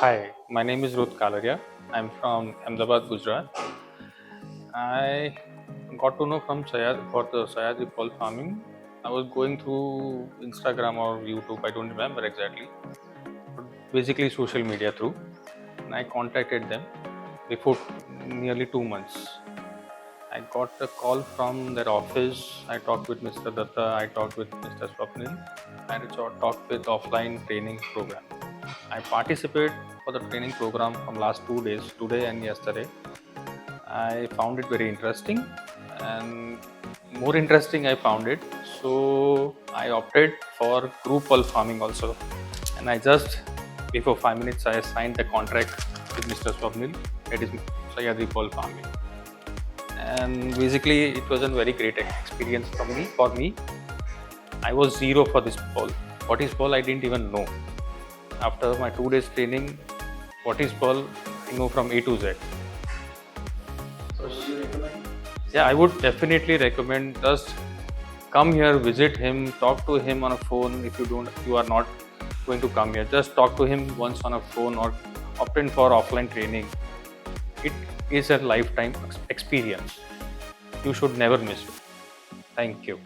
Hi, my name is Ruttu Kalariya. I'm from Ahmedabad, Gujarat. I got to know from Sahyadri for the Sahyadri pole farming. I was going through Instagram or YouTube, I don't remember exactly, but basically social media through. And I contacted them before nearly 2 months. I got a call from their office. I talked with Mr. Datta, I talked with Mr. Swapnil, and I talked with offline training program. I participate for the training program from last 2 days, today and yesterday. I found it very interesting, and more interesting I found it. So I opted for group pulp farming also, and I just before 5 minutes I signed the contract with Mr. Swapnil. It is Sahyadri pulp farming, and basically it was a very great experience for me. I was zero for this pole. What is pole? I didn't even know. After my 2 days training, what is pole? I know from A to Z. So would you recommend? Yeah, I would definitely recommend just come here, visit him, talk to him on a phone. If you are not going to come here, just talk to him once on a phone or opt in for offline training. It is a lifetime experience. You should never miss it. Thank you.